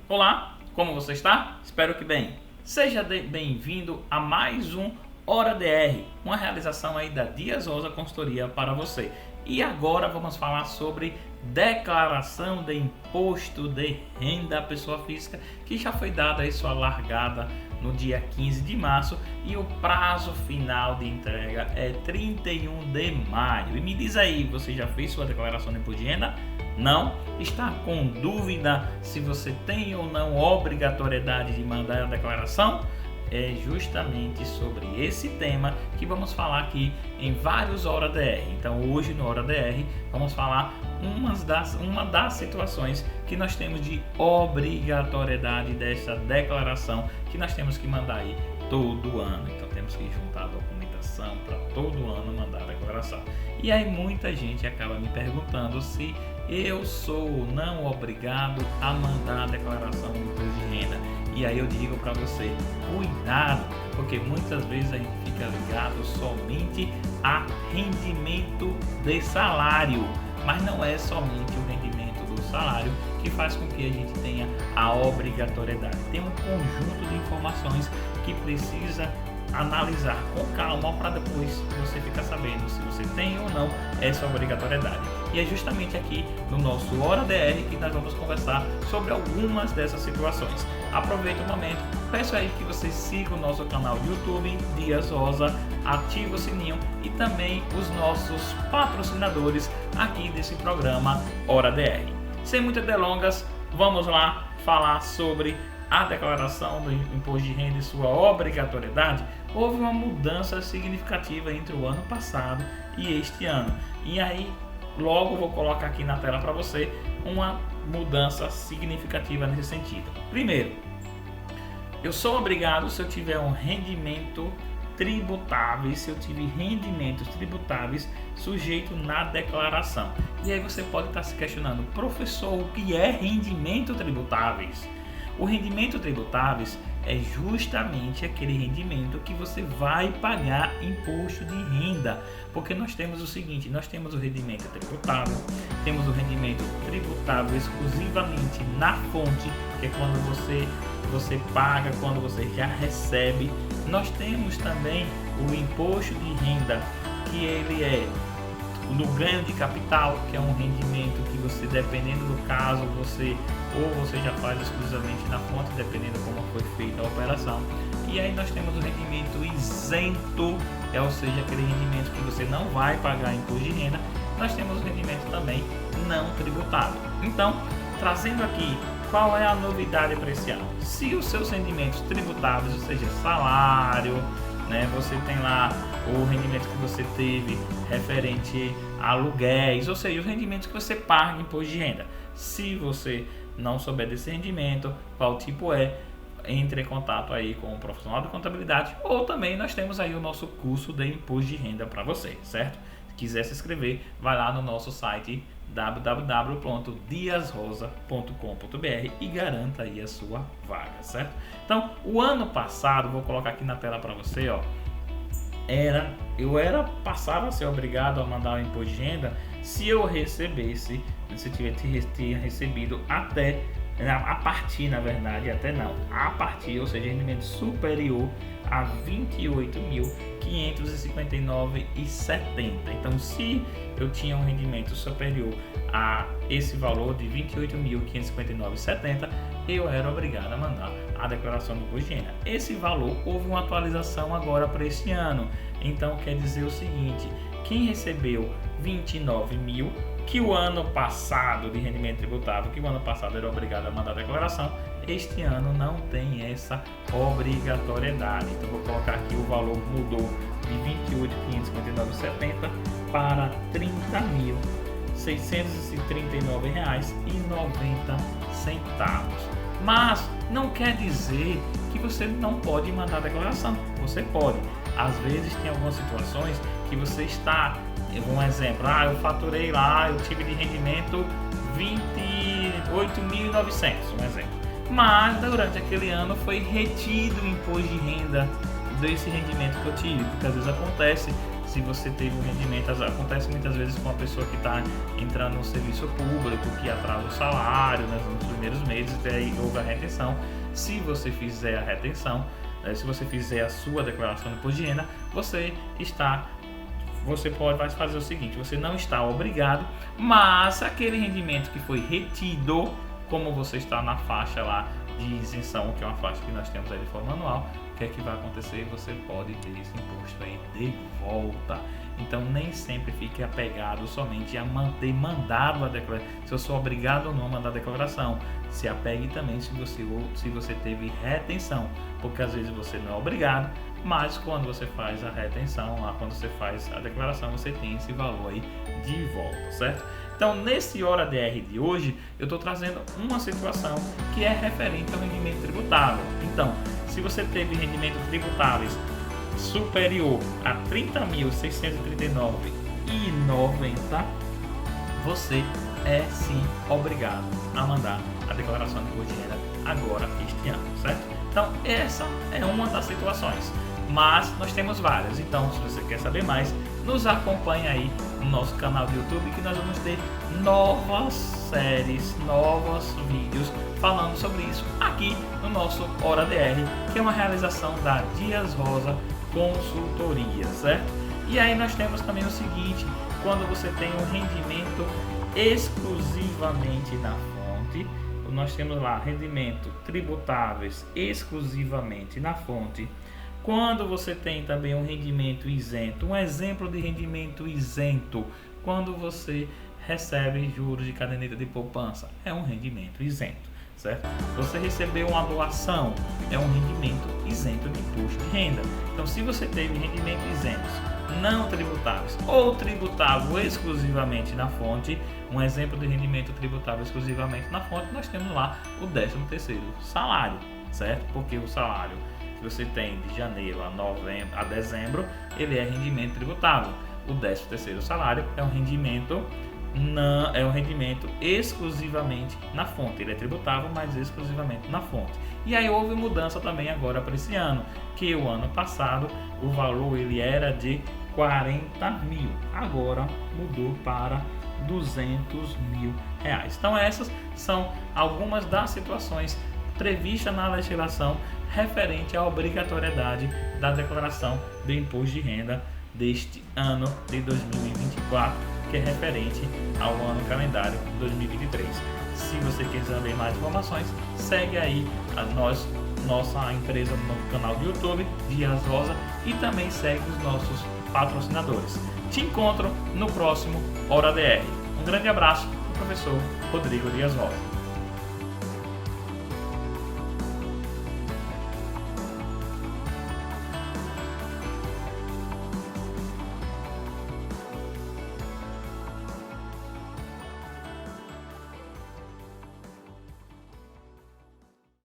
Olá, como você está? Espero que bem. Seja bem-vindo a mais um Hora DR, uma realização aí da Dias Rosa Consultoria para você. E agora vamos falar sobre declaração de imposto de renda à pessoa física, que já foi dada aí sua largada no dia 15 de março e o prazo final de entrega é 31 de maio. E me diz aí, você já fez sua declaração de imposto de renda? Não? Está com dúvida se você tem ou não obrigatoriedade de mandar a declaração? É justamente sobre esse tema que vamos falar aqui em vários Hora DR. Então hoje no Hora DR vamos falar uma das situações que nós temos de obrigatoriedade dessa declaração que nós temos que mandar aí todo ano. Então temos que juntar a documentação para todo ano mandar a declaração. E aí muita gente acaba me perguntando se eu sou não obrigado a mandar a declaração do imposto de renda. E aí eu digo para você, cuidado, porque muitas vezes a gente fica ligado somente a rendimento de salário, mas não é somente o rendimento do salário que faz com que a gente tenha a obrigatoriedade. Tem um conjunto de informações que precisa analisar com calma para depois você ficar sabendo se você tem ou não essa obrigatoriedade. E é justamente aqui no nosso Hora DR que nós vamos conversar sobre algumas dessas situações. Aproveita o momento, peço aí que você siga o nosso canal do YouTube, Dias Rosa, ativa o sininho e também os nossos patrocinadores aqui desse programa Hora DR. Sem muitas delongas, vamos lá falar sobre a declaração do imposto de renda e sua obrigatoriedade. Houve uma mudança significativa entre o ano passado e este ano. E aí, logo vou colocar aqui na tela para você uma mudança significativa nesse sentido. Primeiro, eu sou obrigado, se eu tiver um rendimento tributáveis, se eu tiver rendimentos tributáveis sujeito na declaração. E aí você pode estar se questionando, professor, o que é rendimento tributáveis? O rendimento tributáveis é justamente aquele rendimento que você vai pagar imposto de renda, porque nós temos o seguinte, nós temos o rendimento tributável, temos o rendimento tributável exclusivamente na fonte, que é quando você paga, quando você já recebe. Nós temos também o imposto de renda, que ele é no ganho de capital, que é um rendimento que você, dependendo do caso, você já faz exclusivamente na fonte, dependendo como foi feita a operação. E aí nós temos o rendimento isento, ou seja, aquele rendimento que você não vai pagar imposto de renda. Nós temos o rendimento também não tributável. Então, trazendo aqui qual é a novidade para esse ano. Se os seus rendimentos tributáveis, ou seja, salário, você tem lá o rendimento que você teve referente a aluguéis, ou seja, os rendimentos que você paga imposto de renda. Se você não souber desse rendimento, qual tipo é, entre em contato aí com o profissional de contabilidade, ou também nós temos aí o nosso curso de imposto de renda para você, certo? Se quiser se inscrever, vai lá no nosso site www.diasrosa.com.br e garanta aí a sua vaga, certo? Então, o ano passado, vou colocar aqui na tela para você, ó, passava a ser obrigado a mandar o imposto de renda se eu recebesse, se eu tinha recebido até, a partir, na verdade, até não, a partir, ou seja, rendimento superior a R$ 28.559,70. Então, se eu tinha um rendimento superior a esse valor de R$ 28.559,70, eu era obrigado a mandar a declaração do imposto de renda. Esse valor, houve uma atualização agora para esse ano. Então, quer dizer o seguinte, quem recebeu 29 mil, que o ano passado de rendimento tributável, que o ano passado era obrigado a mandar a declaração, este ano não tem essa obrigatoriedade. Então vou colocar aqui, o valor mudou de R$ 28.559,70 para R$ 30.639,90. Mas não quer dizer que você não pode mandar a declaração. Você pode. Às vezes tem algumas situações que você está, um exemplo, eu faturei lá, eu tive de rendimento 28.900, um exemplo. Mas durante aquele ano foi retido o imposto de renda desse rendimento que eu tive, porque às vezes acontece, se você teve um rendimento, acontece muitas vezes com a pessoa que está entrando no serviço público, que atrasa o salário, né, nos primeiros meses, daí houve a retenção. Se você fizer a retenção, se você fizer a sua declaração de imposto de renda, você vai fazer o seguinte: você não está obrigado, mas aquele rendimento que foi retido, como você está na faixa lá de isenção, que é uma faixa que nós temos aí de forma anual, o que é que vai acontecer? Você pode ter esse imposto aí de volta. Então nem sempre fique apegado somente a manter mandado a declaração. Se eu sou obrigado ou não a mandar a declaração, se apegue também se você teve retenção, porque às vezes você não é obrigado, mas quando você faz a retenção, lá quando você faz a declaração, você tem esse valor aí de volta, certo? Então, nesse Hora DR de hoje, eu estou trazendo uma situação que é referente ao rendimento tributável. Então, se você teve rendimento tributáveis superior a R$ 30.639,90, você é sim obrigado a mandar a declaração de imposto de renda agora este ano, certo? Então, essa é uma das situações, mas nós temos várias. Então, se você quer saber mais, nos acompanhe aí no nosso canal do YouTube, que nós vamos ter novas séries, novos vídeos falando sobre isso aqui no nosso Hora DR, que é uma realização da Dias Rosa Consultoria, certo? E aí nós temos também o seguinte: quando você tem um rendimento exclusivamente na fonte, nós temos lá rendimento tributáveis exclusivamente na fonte. Quando você tem também um rendimento isento, um exemplo de rendimento isento, quando você recebe juros de caderneta de poupança, é um rendimento isento, certo? Você recebeu uma doação, é um rendimento isento de imposto de renda. Então, se você teve rendimentos isentos, não tributáveis ou tributável exclusivamente na fonte, um exemplo de rendimento tributável exclusivamente na fonte, nós temos lá o 13º salário, certo? Porque o salário que você tem de janeiro a dezembro, ele é rendimento tributável. O 13º salário é um rendimento exclusivamente na fonte. Ele é tributável, mas exclusivamente na fonte. E aí houve mudança também agora para esse ano, que o ano passado o valor ele era de 40 mil, agora mudou para 200 mil reais. Então essas são algumas das situações previstas na legislação referente à obrigatoriedade da declaração do imposto de renda deste ano de 2024, que é referente ao ano calendário 2023. Se você quiser ver mais informações, segue aí nossa empresa no canal do YouTube, Dias Rosa, e também segue os nossos patrocinadores. Te encontro no próximo Hora DR. Um grande abraço do professor Rodrigo Dias Rosa.